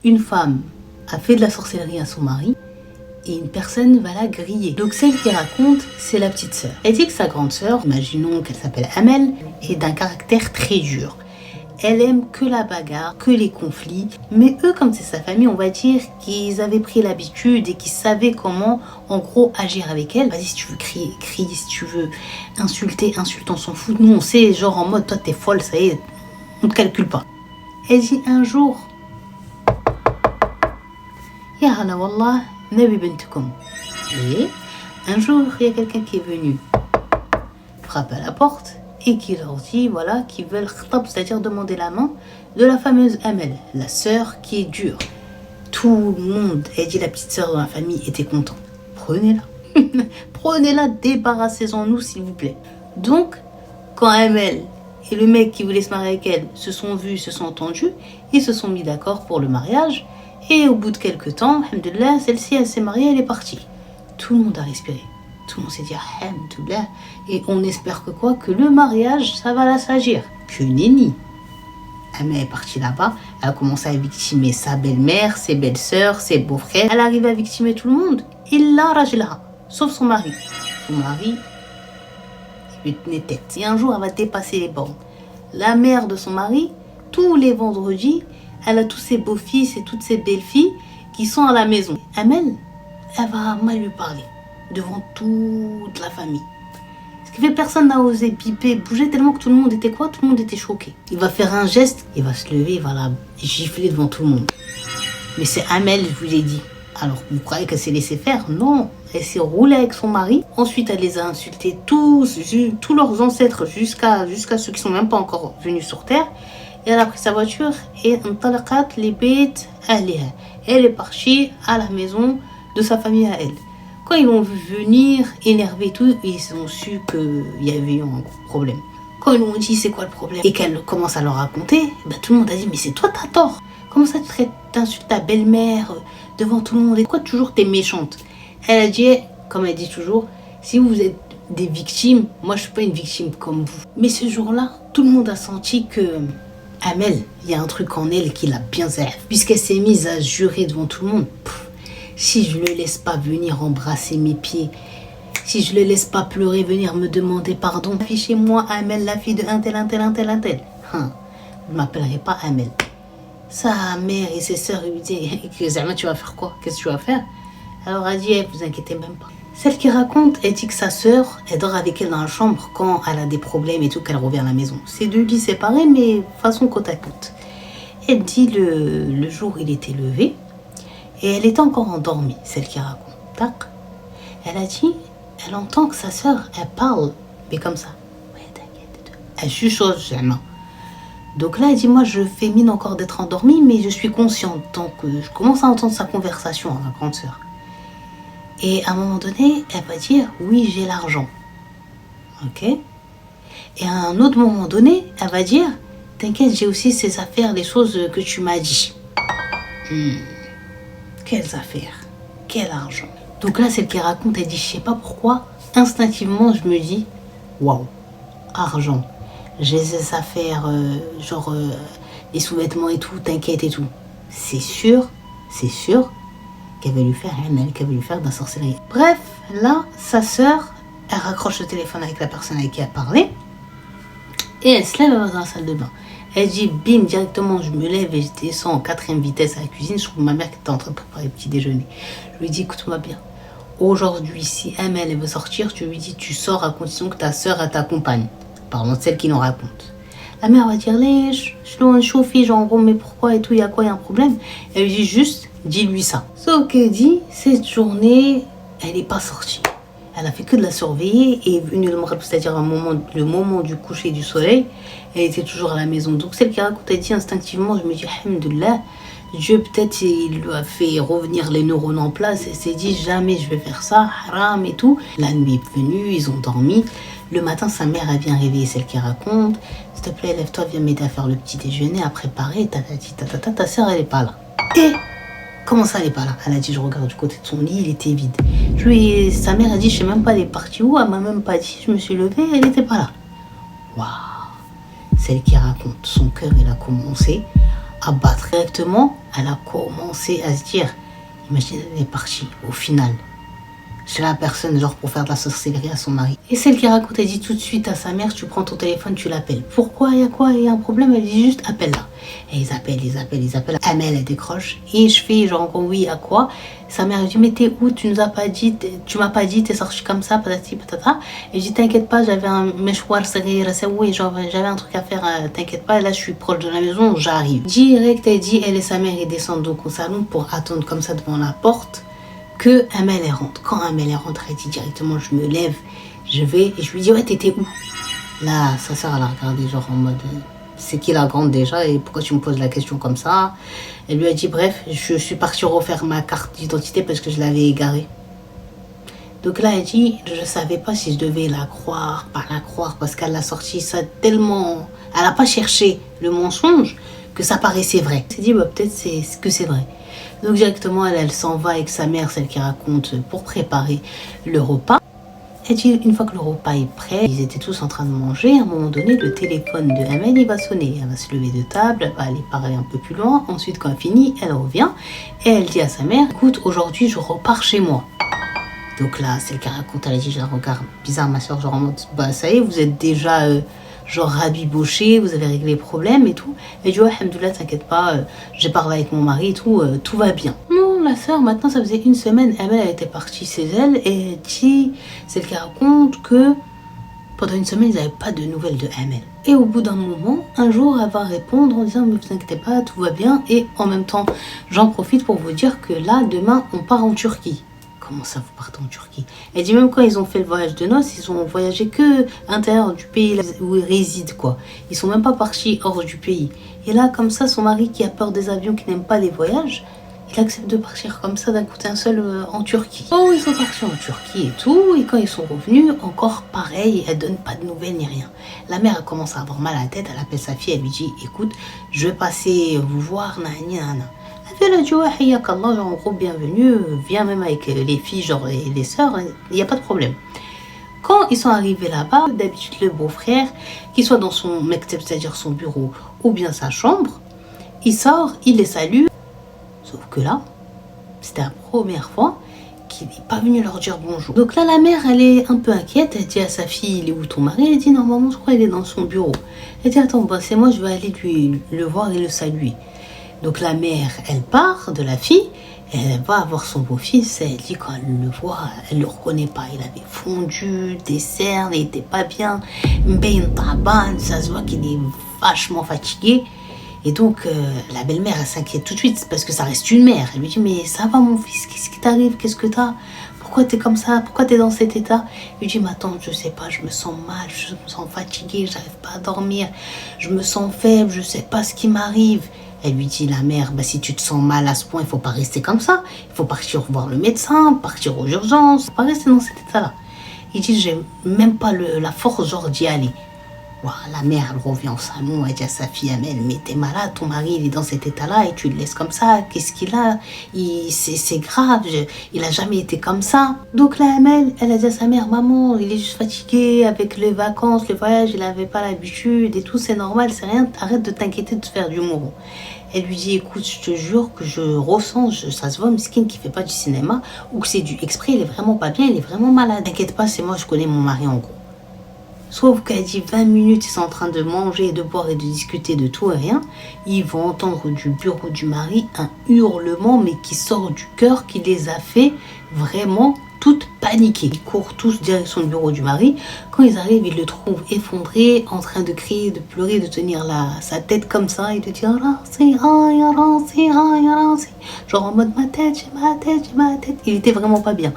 Une femme a fait de la sorcellerie à son mari et une personne va la griller. Donc celle qui raconte, c'est la petite sœur. Elle dit que sa grande sœur, imaginons qu'elle s'appelle Amel, est d'un caractère très dur. Elle aime que la bagarre, que les conflits. Mais eux, comme c'est sa famille, on va dire qu'ils avaient pris l'habitude et qu'ils savaient comment, en gros, agir avec elle. Vas-y, si tu veux crier, crie. Si tu veux insulter, insulte, on s'en fout. Nous, on sait, genre en mode, toi, t'es folle, ça y est, on te calcule pas. Elle dit un jour, Ya hala wallah, nabi bintkum. Et un jour, il y a quelqu'un qui est venu frapper à la porte et qui leur dit, voilà, qu'ils veulent khtab, c'est-à-dire demander la main de la fameuse Amel, la sœur qui est dure. Tout le monde, elle dit la petite sœur dans la famille, était content. Prenez-la. Prenez-la, débarrassez-en-nous, s'il vous plaît. Donc, quand Amel et le mec qui voulait se marier avec elle se sont vus, se sont entendus, ils se sont mis d'accord pour le mariage. Et au bout de quelques temps, alhamdoulilah, celle-ci, elle s'est mariée, elle est partie. Tout le monde a respiré. Tout le monde s'est dit, alhamdoulilah. Et on espère que quoi? Que le mariage, ça va la s'agir. Que nenni. Elle est partie là-bas, elle a commencé à victimer sa belle-mère, ses belles-sœurs, ses beaux-frères. Elle arrive à victimer tout le monde. Illa rajlaha. Sauf son mari. Son mari, il lui tenait tête. Et un jour, elle va dépasser les bornes. La mère de son mari, tous les vendredis, elle a tous ses beaux-fils et toutes ses belles-filles qui sont à la maison. Amel, elle va mal lui parler devant toute la famille. Ce qui fait que personne n'a osé piper, bouger tellement que tout le monde était quoi? Tout le monde était choqué. Il va faire un geste, il va se lever, il va la gifler devant tout le monde. Mais c'est Amel, je vous l'ai dit. Alors, vous croyez qu'elle s'est laissée faire? Non, elle s'est roulée avec son mari. Ensuite, elle les a insultés tous leurs ancêtres, jusqu'à ceux qui sont même pas encore venus sur Terre. Et elle a pris sa voiture et elle est partie à la maison de sa famille à elle. Quand ils l'ont vu venir, énervé et tout, ils ont su qu'il y avait eu un gros problème. Quand ils lui ont dit c'est quoi le problème et qu'elle commence à leur raconter, bah, tout le monde a dit mais c'est toi t'as tort. Comment ça t'insultes ta belle-mère devant tout le monde et quoi toujours t'es méchante. Elle a dit, comme elle dit toujours, si vous êtes des victimes, moi je suis pas une victime comme vous. Mais ce jour-là, tout le monde a senti que Amel, il y a un truc en elle qui l'a bien zère. Puisqu'elle s'est mise à jurer devant tout le monde. Si je le laisse pas venir embrasser mes pieds, si je le laisse pas pleurer, venir me demander pardon, affichez-moi Amel, la fille de un tel. Je m'appellerai pas Amel. Sa mère et ses sœurs lui disaient, tu vas faire quoi? Qu'est-ce que tu vas faire? Alors elle dit, vous inquiétez même pas. Celle qui raconte, elle dit que sa sœur, elle dort avec elle dans la chambre quand elle a des problèmes et tout, qu'elle revient à la maison. C'est deux lits séparés, mais façon côte à côte. Elle dit le jour il était levé et elle était encore endormie, celle qui raconte. Tac. Elle a dit, elle entend que sa sœur, elle parle, mais comme ça. Ouais, t'inquiète. Elle chuchote jamais. Donc là, elle dit, moi je fais mine encore d'être endormie, mais je suis consciente. Donc je commence à entendre sa conversation avec ma grande sœur. Et à un moment donné, elle va dire, oui, j'ai l'argent. Ok? Et à un autre moment donné, elle va dire, t'inquiète, j'ai aussi ces affaires, les choses que tu m'as dit. Quelles affaires? Quel argent? Donc là, celle qui raconte, elle dit, je sais pas pourquoi, instinctivement, je me dis, waouh, argent. J'ai ces affaires, les sous-vêtements et tout, t'inquiète et tout. C'est sûr qu'elle va lui faire qu'elle va lui faire de la sorcellerie. Bref, là, sa sœur, elle raccroche le téléphone avec la personne avec qui elle parlait et elle se lève, elle va dans la salle de bain. Elle dit, bim, directement, je me lève et je descends en 4e vitesse à la cuisine. Je trouve ma mère qui était en train de préparer le petit déjeuner. Je lui dis, écoute-moi bien. Aujourd'hui, si elle veut sortir, tu lui dis, tu sors à condition que ta sœur, elle t'accompagne. Parlons de celle qui nous raconte. La mère va dire, je dois chauffer, genre, mais pourquoi et tout, il y a quoi, il y a un problème? Elle lui dit juste, dis-lui ça. Sauf qu'elle dit, cette journée, elle n'est pas sortie. Elle a fait que de la surveiller et est venue le maghrib, c'est-à-dire le moment du coucher du soleil, elle était toujours à la maison. Donc celle qui raconte, elle dit instinctivement, je me dis, alhamdoulilah, Dieu peut-être il lui a fait revenir les neurones en place. Elle s'est dit, jamais je vais faire ça, haram et tout. La nuit est venue, ils ont dormi. Le matin, sa mère, elle vient réveiller celle qui raconte. S'il te plaît, lève-toi, viens m'aider à faire le petit déjeuner, à préparer. Ta sœur, elle est pas là. Et comment ça, elle est pas là? Elle a dit, je regarde du côté de son lit, il était vide. Sa mère a dit, je sais même pas, elle est partie où? Elle m'a même pas dit. Je me suis levée, elle était pas là. Waouh! Celle qui raconte, son cœur, il a commencé abattre. Directement, elle a commencé à se dire, imagine, elle est partie au final. C'est la personne, genre, pour faire de la sorcellerie à son mari. Et celle qui raconte, elle dit tout de suite à sa mère, tu prends ton téléphone, tu l'appelles. Pourquoi, il y a quoi, il y a un problème? Elle dit juste, appelle-la. Et ils appellent. Amel, elle décroche. Et je fais, genre, oui, à quoi? Sa mère, elle dit, mais t'es où? Tu nous as pas dit, tu m'as pas dit, t'es sorti comme ça, patati, patata. Et je dis, t'inquiète pas, j'avais un meshwar, genre, j'avais un truc à faire, t'inquiète pas, là, je suis proche de la maison, j'arrive. Direct, elle dit, elle et sa mère, ils descendent donc au salon pour attendre comme ça devant la porte que Amel elle rentre. Quand Amel elle rentre, elle dit directement, je me lève, je vais, et je lui dis, ouais, t'étais où? Là, sa sœur, elle a regardé, genre en mode, c'est qui la grande déjà, et pourquoi tu me poses la question comme ça? Elle lui a dit, bref, je suis partie refaire ma carte d'identité parce que je l'avais égarée. Donc là, elle dit, je savais pas si je devais la croire, pas la croire, parce qu'elle a sorti ça tellement, elle a pas cherché le mensonge, que ça paraissait vrai. Elle s'est dit, bah, peut-être que c'est vrai. Donc directement, elle s'en va avec sa mère, celle qui raconte, pour préparer le repas. Elle dit, une fois que le repas est prêt, ils étaient tous en train de manger. À un moment donné, le téléphone de Amel, il va sonner. Elle va se lever de table, elle va aller parler un peu plus loin. Ensuite, quand elle finit, elle revient et elle dit à sa mère, écoute, aujourd'hui, je repars chez moi. Donc là, celle qui raconte, elle a dit, j'ai un regard bizarre, ma soeur, genre en mode, bah ça y est, vous êtes déjà... genre rabiboché, vous avez réglé les problèmes et tout. Elle dit, ouais, alhamdoulilah, t'inquiète pas, j'ai parlé avec mon mari et tout, tout va bien. Non, la sœur, maintenant, ça faisait une semaine, elle était partie chez elle et elle dit, celle qui raconte que pendant une semaine, ils n'avaient pas de nouvelles de Amel. Et au bout d'un moment, un jour, elle va répondre en disant, mais vous inquiétez pas, tout va bien. Et en même temps, j'en profite pour vous dire que là, demain, on part en Turquie. Comment ça, vous partez en Turquie? Elle dit même quand ils ont fait le voyage de noces, ils ont voyagé que à l'intérieur du pays où ils résident, quoi. Ils sont même pas partis hors du pays. Et là, comme ça, son mari qui a peur des avions, qui n'aime pas les voyages, il accepte de partir comme ça d'un coup d'un seul en Turquie. Oh, ils sont partis en Turquie et tout. Et quand ils sont revenus, encore pareil, elle donne pas de nouvelles ni rien. La mère, elle commence à avoir mal à la tête, elle appelle sa fille, elle lui dit, écoute, je vais passer vous voir, nana. Elle a dit, ouais, hayakallah, genre en gros, bienvenue, viens même avec les filles, genre les sœurs, il n'y a pas de problème. Quand ils sont arrivés là-bas, d'habitude le beau-frère, qu'il soit dans son mekteb, c'est-à-dire son bureau, ou bien sa chambre, il sort, il les salue. Sauf que là, c'était la première fois qu'il n'est pas venu leur dire bonjour. Donc là, la mère, elle est un peu inquiète, elle dit à sa fille, il est où ton mari? Elle dit, normalement, je crois qu'il est dans son bureau. Elle dit, attends, bah, c'est moi, je vais aller le voir et le saluer. Donc la mère, elle part de la fille, elle va voir son beau-fils, elle dit quand elle le voit, elle ne le reconnaît pas. Il avait fondu, des cernes, il n'était pas bien, ça se voit qu'il est vachement fatigué. Et donc la belle-mère, elle s'inquiète tout de suite parce que ça reste une mère. Elle lui dit, mais ça va mon fils, qu'est-ce qui t'arrive, qu'est-ce que t'as? Pourquoi t'es comme ça? Pourquoi t'es dans cet état? Il lui dit, mais attends, je sais pas, je me sens mal, je me sens fatiguée, j'arrive pas à dormir, je me sens faible, je sais pas ce qui m'arrive. Elle lui dit, la mère, bah, si tu te sens mal à ce point, il ne faut pas rester comme ça. Il faut partir voir le médecin, partir aux urgences, pas rester dans cet état-là. Il dit, j'ai même pas la force genre d'y aller. Wow, la mère, elle revient au salon, elle dit à sa fille, Amel, mais t'es malade, ton mari, il est dans cet état-là et tu le laisses comme ça. Qu'est-ce qu'il a? C'est grave, il a jamais été comme ça. Donc là, Amel, elle a dit à sa mère, maman, il est juste fatigué avec les vacances, le voyage, il n'avait pas l'habitude et tout, c'est normal, c'est rien, arrête de t'inquiéter de te faire du mouron. Elle lui dit, écoute, je te jure que je ressens, ça se voit, Miskin qui fait pas du cinéma, ou que c'est du exprès, il est vraiment pas bien, il est vraiment malade. T'inquiète pas, c'est moi, je connais mon mari en gros. Sauf qu'elle dit 20 minutes, ils sont en train de manger, de boire et de discuter de tout et rien. Ils vont entendre du bureau du mari un hurlement, mais qui sort du cœur, qui les a fait vraiment toutes paniquées. Ils courent tous direction le bureau du mari. Quand ils arrivent, ils le trouvent effondré, en train de crier, de pleurer, de tenir sa tête comme ça et de dire genre en mode ma tête, j'ai ma tête, j'ai ma tête. Il était vraiment pas bien.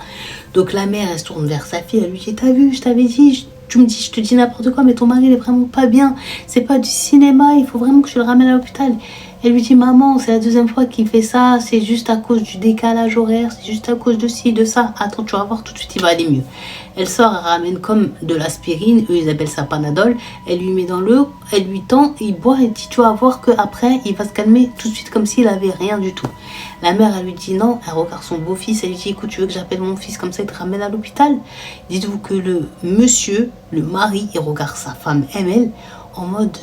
Donc la mère, elle se tourne vers sa fille, elle lui dit, t'as vu, je t'avais dit, tu me dis, je te dis n'importe quoi, mais ton mari, il est vraiment pas bien. C'est pas du cinéma, il faut vraiment que je le ramène à l'hôpital. Elle lui dit, maman, c'est la deuxième fois qu'il fait ça, c'est juste à cause du décalage horaire, c'est juste à cause de ci, de ça. Attends, tu vas voir, tout de suite, il va aller mieux. Elle sort, elle ramène comme de l'aspirine, eux, ils appellent ça Panadol. Elle lui met dans l'eau, elle lui tend, il boit, et dit, tu vas voir qu'après, il va se calmer tout de suite comme s'il avait rien du tout. La mère, elle lui dit non, elle regarde son beau-fils, elle lui dit, écoute, tu veux que j'appelle mon fils comme ça, il te ramène à l'hôpital? Dites-vous que le monsieur, le mari, il regarde sa femme, Amel, en mode,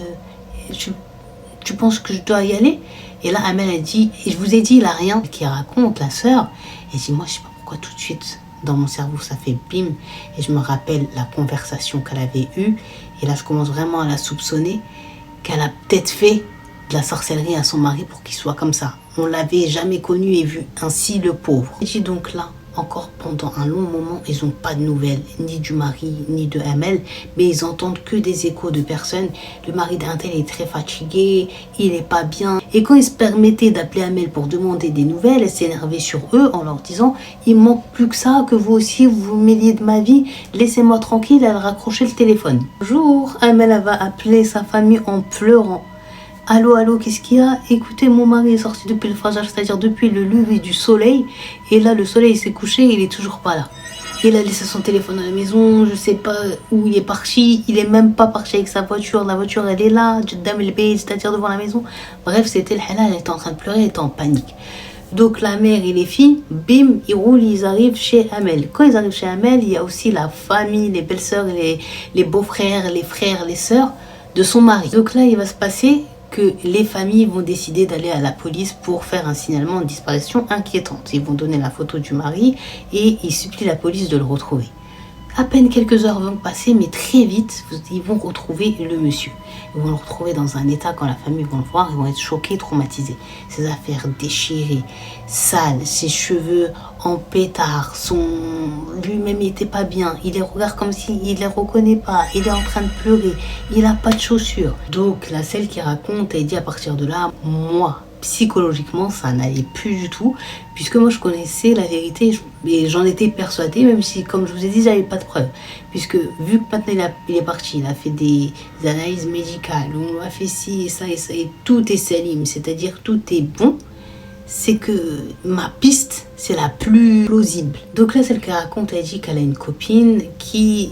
tu tu penses que je dois y aller? Et là, Amel a dit, et je vous ai dit, il a rien, qui raconte, la sœur. Et dit, moi, je sais pas pourquoi tout de suite, dans mon cerveau, ça fait bim. Et je me rappelle la conversation qu'elle avait eue. Et là, je commence vraiment à la soupçonner qu'elle a peut-être fait de la sorcellerie à son mari pour qu'il soit comme ça. On l'avait jamais connu et vu ainsi, le pauvre. Et j'ai donc là, encore pendant un long moment, ils n'ont pas de nouvelles, ni du mari, ni de Amel, mais ils entendent que des échos de personnes. Le mari d'un tel est très fatigué, il est pas bien. Et quand ils se permettaient d'appeler Amel pour demander des nouvelles, elle s'énervait sur eux en leur disant « Il manque plus que ça, que vous aussi vous vous mêliez de ma vie, laissez-moi tranquille », elle raccrochait le téléphone. Un jour, Amel elle va appeler sa famille en pleurant. Allô, allô, qu'est-ce qu'il y a? Écoutez, mon mari est sorti depuis le Fajr, c'est-à-dire depuis le lever du soleil. Et là, le soleil s'est couché, il est toujours pas là. Il a laissé son téléphone à la maison, je sais pas où il est parti. Il est même pas parti avec sa voiture. La voiture, elle est là, c'est-à-dire devant la maison. Bref, c'était le halal, elle était en train de pleurer, elle était en panique. Donc la mère et les filles, bim, ils roulent, ils arrivent chez Amel. Quand ils arrivent chez Amel, il y a aussi la famille, les belles-sœurs, les beaux-frères, les frères, les sœurs de son mari. Donc là, il va se passer que les familles vont décider d'aller à la police pour faire un signalement de disparition inquiétante. Ils vont donner la photo du mari et ils supplient la police de le retrouver. À peine quelques heures vont passer, mais très vite, ils vont retrouver le monsieur. Ils vont le retrouver dans un état, quand la famille va le voir, ils vont être choqués, traumatisés. Ses affaires déchirées, sales, ses cheveux en pétard, lui-même il n'était pas bien. Il les regarde comme s'il ne les reconnaît pas. Il est en train de pleurer. Il n'a pas de chaussures. Donc la celle qui raconte, elle dit à partir de là, moi, psychologiquement, ça n'allait plus du tout, puisque moi je connaissais la vérité et j'en étais persuadée, même si, comme je vous ai dit, j'avais pas de preuves. Puisque vu que maintenant il est parti, il a fait des analyses médicales, on a fait ci et ça, et tout est salim, c'est-à-dire tout est bon, c'est que ma piste, c'est la plus plausible. Donc là, celle qui raconte, elle dit qu'elle a une copine qui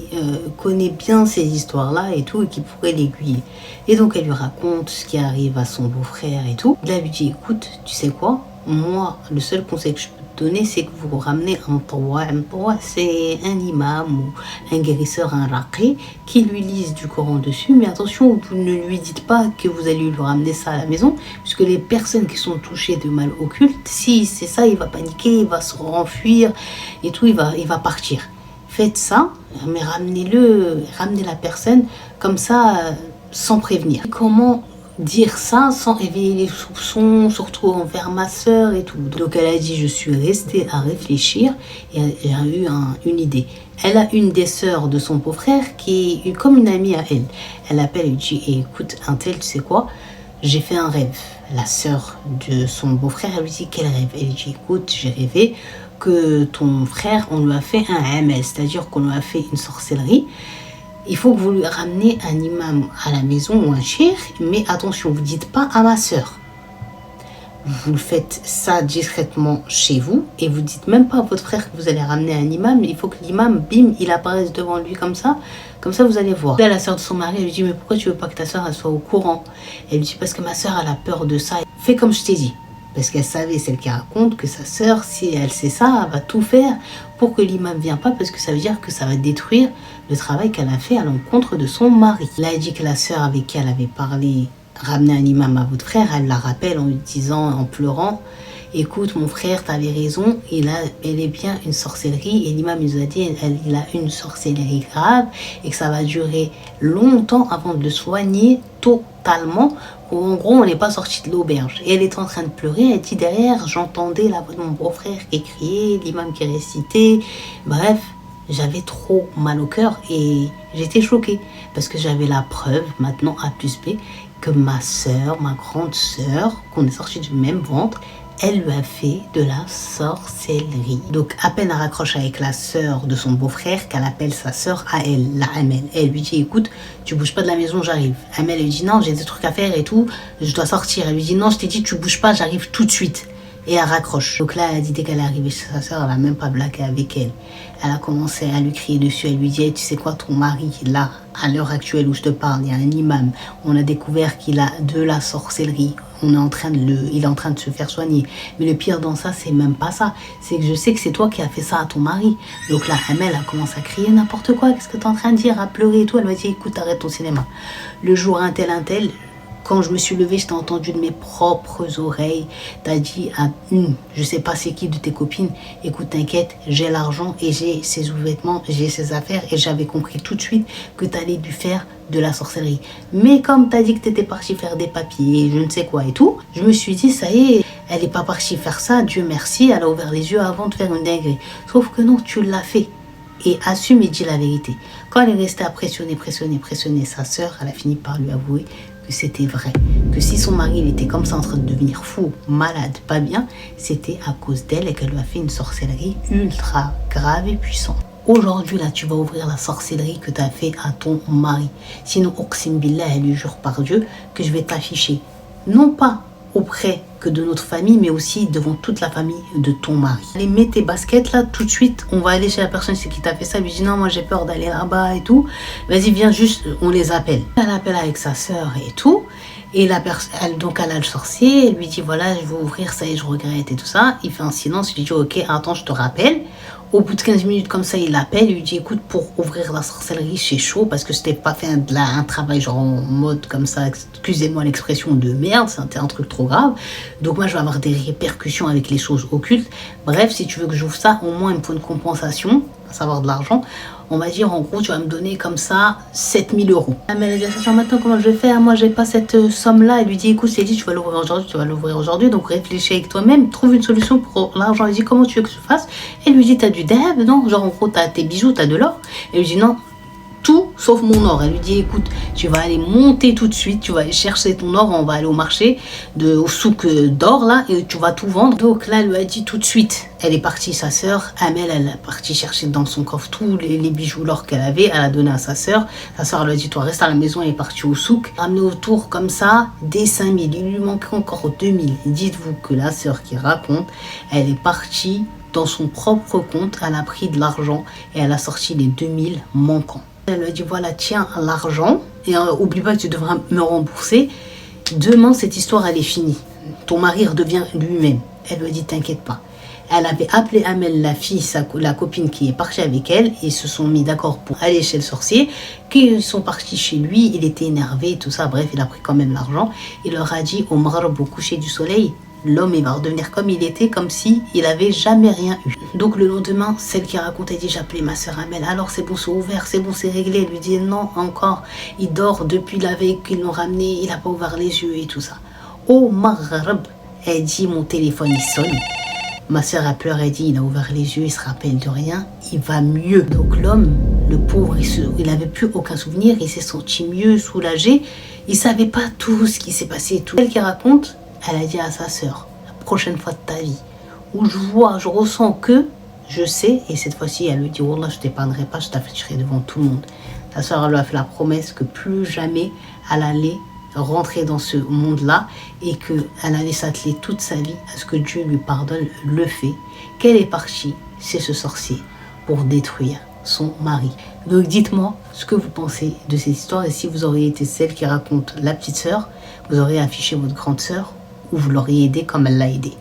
connaît bien ces histoires-là et tout, et qui pourrait l'aiguiller. Et donc, elle lui raconte ce qui arrive à son beau-frère et tout. Là, elle lui dit, écoute, tu sais quoi? Moi, le seul conseil que je peux te donner, c'est que vous ramenez un tawa. Un tawa, c'est un imam ou un guérisseur, un raqi, qui lui lise du Coran dessus. Mais attention, vous ne lui dites pas que vous allez lui ramener ça à la maison, puisque les personnes qui sont touchées de mal occulte, si c'est ça, il va paniquer, il va se renfuir et tout, il va partir. Faites ça, mais ramenez la personne comme ça, sans prévenir. Comment dire ça sans éveiller les soupçons, surtout envers ma sœur et tout. Donc elle a dit, je suis restée à réfléchir et j'ai eu une idée. Elle a une des sœurs de son beau-frère qui est comme une amie à elle. Elle appelle et dit, écoute, un tel, tu sais quoi, j'ai fait un rêve. La sœur de son beau-frère, elle lui dit, quel rêve? Elle lui dit, écoute, j'ai rêvé que ton frère, on lui a fait un ML, c'est-à-dire qu'on lui a fait une sorcellerie. Il faut que vous lui rameniez un imam à la maison ou un shir, mais attention, vous ne dites pas à ma sœur. Vous faites ça discrètement chez vous et vous ne dites même pas à votre frère que vous allez ramener un imam. Il faut que l'imam, bim, il apparaisse devant lui comme ça vous allez voir. Là, la sœur de son mari, elle lui dit, mais pourquoi tu veux pas que ta sœur elle soit au courant? Elle lui dit, parce que ma sœur, elle a peur de ça. Fais comme je t'ai dit. Parce qu'elle savait, celle qui raconte, que sa sœur, si elle sait ça, elle va tout faire pour que l'imam ne vienne pas, parce que ça veut dire que ça va détruire le travail qu'elle a fait à l'encontre de son mari. Là, elle dit que la sœur avec qui elle avait parlé, ramener un imam à votre frère, elle la rappelle en lui disant, en pleurant, écoute mon frère, t'avais raison, il a bel et bien une sorcellerie, et l'imam nous a dit, il a une sorcellerie grave, et que ça va durer longtemps avant de le soigner totalement. En gros, on n'est pas sorti de l'auberge. Et elle est en train de pleurer. Elle dit derrière, j'entendais la voix de mon beau-frère qui criait, l'imam qui récitait. Bref, j'avais trop mal au cœur et j'étais choquée. Parce que j'avais la preuve, maintenant A plus B, que ma sœur, ma grande sœur, qu'on est sorti du même ventre, elle lui a fait de la sorcellerie. Donc, à peine elle raccroche avec la sœur de son beau-frère, qu'elle appelle sa sœur à elle, la Amel. Elle lui dit, écoute, tu bouges pas de la maison, j'arrive. Amel lui dit, non, j'ai des trucs à faire et tout, je dois sortir. Elle lui dit, non, je t'ai dit, tu bouges pas, j'arrive tout de suite. Et elle raccroche. Donc là, elle a dit, dès qu'elle est arrivée chez sa sœur, elle n'a même pas blagué avec elle. Elle a commencé à lui crier dessus. Elle lui dit, hey, tu sais quoi, ton mari, là, à l'heure actuelle où je te parle, il y a un imam. On a découvert qu'il a de la sorcellerie. Il est en train de se faire soigner. Mais le pire dans ça, c'est même pas ça. C'est que je sais que c'est toi qui as fait ça à ton mari. Donc là, Amel a commencé à crier n'importe quoi. Qu'est-ce que tu es en train de dire? À pleurer et tout. Elle m'a dit, écoute, arrête ton cinéma. Le jour un tel, Quand je me suis levée, je t'ai entendu de mes propres oreilles. Tu as dit à une, je sais pas c'est qui de tes copines, écoute, t'inquiète, j'ai l'argent et j'ai ses sous-vêtements, j'ai ses affaires. Et j'avais compris tout de suite que tu allais lui faire de la sorcellerie. Mais comme tu as dit que tu étais partie faire des papiers, je ne sais quoi et tout, je me suis dit, ça y est, elle n'est pas partie faire ça, Dieu merci, elle a ouvert les yeux avant de faire une dinguerie. Sauf que non, tu l'as fait. Et assume et dis la vérité. Quand elle est restée à pressionner sa sœur, elle a fini par lui avouer que c'était vrai. Que si son mari il était comme ça en train de devenir fou, malade, pas bien, c'était à cause d'elle et qu'elle lui a fait une sorcellerie ultra grave et puissante. Aujourd'hui, là, tu vas ouvrir la sorcellerie que tu as fait à ton mari. Sinon, Oqsim Billah, elle lui jure par Dieu que je vais t'afficher. Non pas auprès que de notre famille, mais aussi devant toute la famille de ton mari. Allez, mets tes baskets là, tout de suite, on va aller chez la personne qui t'a fait ça, lui dit non, moi j'ai peur d'aller là-bas et tout. Vas-y, viens juste, on les appelle. Elle appelle avec sa sœur et tout. Et la personne, donc elle a le sorcier, elle lui dit voilà, je vais ouvrir ça et je regrette et tout ça. Il fait un silence, il lui dit ok, attends, je te rappelle. Au bout de 15 minutes comme ça, il l'appelle, il lui dit écoute, pour ouvrir la sorcellerie, c'est chaud parce que c'était pas fait un travail genre en mode comme ça, excusez-moi l'expression de merde, c'était un truc trop grave. Donc moi, je vais avoir des répercussions avec les choses occultes. Bref, si tu veux que j'ouvre ça, au moins il me faut une compensation, à savoir de l'argent. On va dire en gros, tu vas me donner comme ça 7000 euros. Ah, mais elle dit maintenant comment je vais faire? Moi, j'ai pas cette somme-là. Elle lui dit écoute, c'est dit, tu vas l'ouvrir aujourd'hui, donc réfléchis avec toi-même, trouve une solution pour l'argent. Elle dit comment tu veux que je fasse? Elle lui dit t'as du deheb, non? Genre en gros, t'as tes bijoux, t'as de l'or. Elle lui dit non. Tout sauf mon or. Elle lui dit écoute, tu vas aller monter tout de suite, tu vas aller chercher ton or, on va aller au marché, au souk d'or là, et tu vas tout vendre. Donc là, elle lui a dit tout de suite, elle est partie, sa sœur, Amel, elle est partie chercher dans son coffre tous les bijoux, l'or qu'elle avait, elle a donné à sa sœur. Sa sœur lui a dit toi reste à la maison, elle est partie au souk, ramener autour comme ça des 5000, il lui manquait encore 2000. Dites-vous que la sœur qui raconte, elle est partie dans son propre compte, elle a pris de l'argent et elle a sorti les 2000 manquants. Elle lui a dit voilà, tiens l'argent et oublie pas que tu devras me rembourser. Demain, cette histoire, elle est finie. Ton mari redevient lui-même. Elle lui a dit t'inquiète pas. Elle avait appelé Amel, la fille, la copine qui est partie avec elle. Ils se sont mis d'accord pour aller chez le sorcier. Qu'ils sont partis chez lui, il était énervé et tout ça. Bref, il a pris quand même l'argent. Il leur a dit au Maghreb, au coucher du soleil, l'homme il va redevenir comme il était, comme si il avait jamais rien eu. Donc le lendemain, celle qui racontait dit j'ai appelé ma soeur Amel, alors c'est bon, c'est ouvert, c'est bon, c'est réglé. Elle lui dit non encore, il dort depuis la veille qu'ils l'ont ramené, il a pas ouvert les yeux et tout ça. Au Maghreb, elle dit mon téléphone il sonne. Ma soeur a pleuré, elle dit il a ouvert les yeux, il se rappelle de rien, il va mieux. Donc l'homme, le pauvre, il n'avait plus aucun souvenir, il s'est senti mieux, soulagé. Il savait pas tout ce qui s'est passé et tout. Elle qui raconte, elle a dit à sa sœur, la prochaine fois de ta vie, où je ressens que, je sais, et cette fois-ci, elle lui dit, Wallah, je t'épargnerai pas, je t'afficherai devant tout le monde. La sœur, elle lui a fait la promesse que plus jamais elle allait rentrer dans ce monde-là et qu'elle allait s'atteler toute sa vie à ce que Dieu lui pardonne le fait qu'elle est partie chez ce sorcier pour détruire son mari. Donc dites-moi ce que vous pensez de cette histoire et si vous auriez été celle qui raconte la petite sœur, vous auriez affiché votre grande sœur ou vous l'auriez aidée comme elle l'a aidée.